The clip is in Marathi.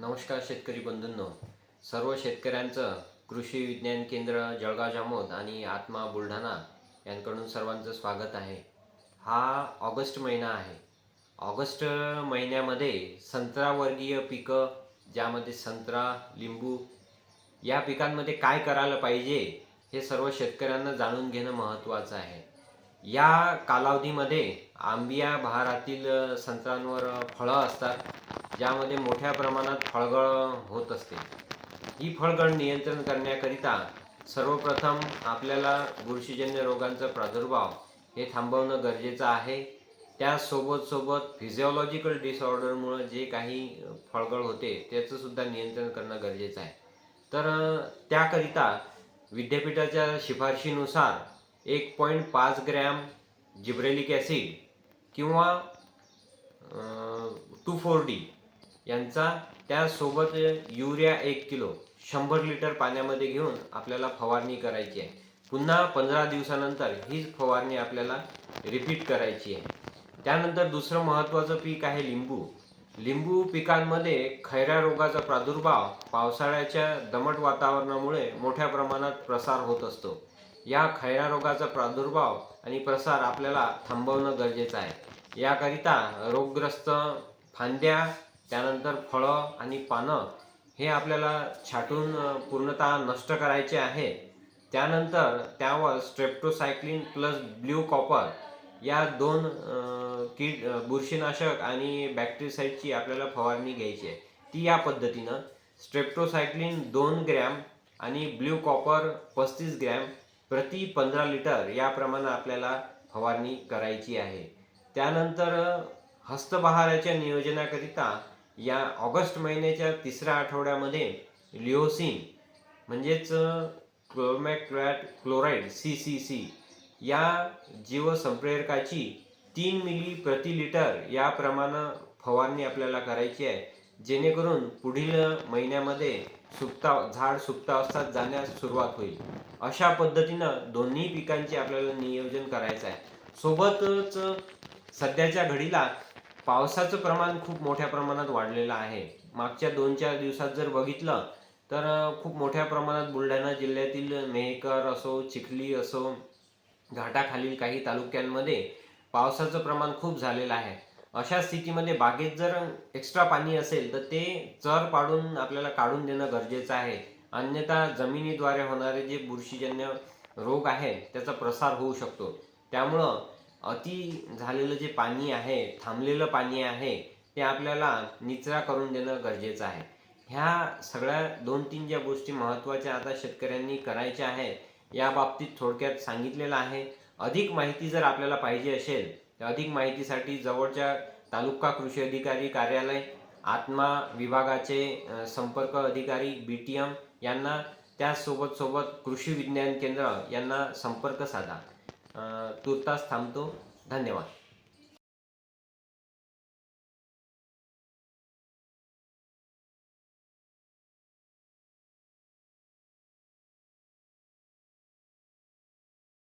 नमस्कार शेतकरी बंधूंनो. सर्व शेतकऱ्यांचं कृषी विज्ञान केंद्र जळगाव जामोद आणि आत्मा बुलढाणा यांकडून सर्वांचं स्वागत आहे. हा ऑगस्ट महिना आहे. ऑगस्ट महिन्यामध्ये संत्रावर्गीय पिकं, ज्यामध्ये संत्रा, लिंबू या पिकांमध्ये काय करायला पाहिजे हे सर्व शेतकऱ्यांना जाणून घेणं महत्त्वाचं आहे. या कालावधीमध्ये आंबिया बहारातील संत्र्यांवर फळं असतात, ज्यामध्ये मोठ्या प्रमाणात फळगळ होत असते. ही फळगळ नियंत्रण करण्याकरिता सर्वप्रथम आपल्याला बुरशीजन्य रोगांचा प्रादुर्भाव हे थांबवणं गरजेचं आहे. त्यासोबत फिजिओलॉजिकल डिसऑर्डरमुळे जे काही फळगळ होते त्याचं सुद्धा नियंत्रण करणं गरजेचं आहे. तर त्याकरिता विद्यापीठाच्या शिफारशीनुसार 1.5 ग्रॅम जिब्रेलिक ॲसिड किंवा 2,4-D यांचा, त्यासोबत युरिया 1 किलो 100 लिटर पाण्यामध्ये घेऊन आपल्याला फवारणी करायची आहे. पुन्हा 15 दिवसानंतर हीच फवारणी आपल्याला रिपीट करायची आहे. त्यानंतर दुसरं महत्त्वाचं पीक आहे लिंबू. लिंबू पिकांमध्ये खैरा रोगाचा प्रादुर्भाव पावसाळ्याच्या दमट वातावरणामुळे मोठ्या प्रमाणात प्रसार होत असतो. या खैरा रोगाचा प्रादुर्भाव आणि प्रसार आपल्याला थांबवणं गरजेचं आहे. याकरिता रोगग्रस्त फांद्या, त्यानंतर फळं आणि पानं हे आपल्याला छाटून पूर्णतः नष्ट करायचे आहे. त्यानंतर त्यावर स्ट्रेप्टोसायक्लिन प्लस ब्ल्यू कॉपर या दोन बुरशीनाशक आणि बॅक्टेरिसाइडची आपल्याला फवारणी घ्यायची आहे. ती या पद्धतीनं स्ट्रेप्टोसायक्लिन 2 ग्रॅम आणि ब्ल्यू कॉपर 35 ग्रॅम प्रति 15 लिटर याप्रमाणे आपल्याला फवारणी करायची आहे. त्यानंतर हस्तबहाराच्या नियोजनाकरिता या ऑगस्ट महिन्याच्या तिसऱ्या आठवड्यामध्ये लिओसिन म्हणजेच क्लोरमॅक्लॅट क्लोराईड CCC या जीवसंप्रेरकाची 3 मिली प्रति लिटर याप्रमाणे फवारणी आपल्याला करायची आहे, जेणेकरून पुढील महिन्यामध्ये झाड सुप्तावस्थेत जाण्यास सुरुवात होईल. अशा पद्धतीनं दोन्ही पिकांचे आपल्याला नियोजन करायचं आहे. सोबतच सध्याच्या घडीला पावसाचं प्रमाण खूप मोठ्या प्रमाणात वाढलेलं आहे. मागच्या 2-4 दिवसात जर बघितलं तर खूप मोठ्या प्रमाणात बुलढाणा जिल्ह्यातील मेहकर असो, चिखली असो, घाटाखालील काही तालुक्यांमध्ये पावसाचं प्रमाण खूप झालेलं आहे. अशा स्थितीमध्ये बागेत जर एक्स्ट्रा पाणी असेल तर ते चर पाडून आपल्याला काढून देणं गरजेचं आहे. अन्यथा जमिनीद्वारे होणारे जे बुरशीजन्य रोग आहे त्याचा प्रसार होऊ शकतो. त्यामुळं अति झालेलं जे पाणी आहे, थांबलेलं पाणी आहे, ते आपल्याला निचरा करून देणं गरजेचं आहे. ह्या सगळ्या 2-3 ज्या गोष्टी महत्त्वाच्या आता शेतकऱ्यांनी करायच्या आहेत, या बाबतीत थोडक्यात सांगितलेलं आहे. अधिक माहिती जर आपल्याला पाहिजे असेल तर अधिक माहितीसाठी जवळच्या तालुका कृषी अधिकारी कार्यालय, आत्मा विभागाचे संपर्क अधिकारी BTM यांना, त्यासोबत कृषी विज्ञान केंद्र यांना संपर्क साधा. तूर्तास थांबतो. धन्यवाद.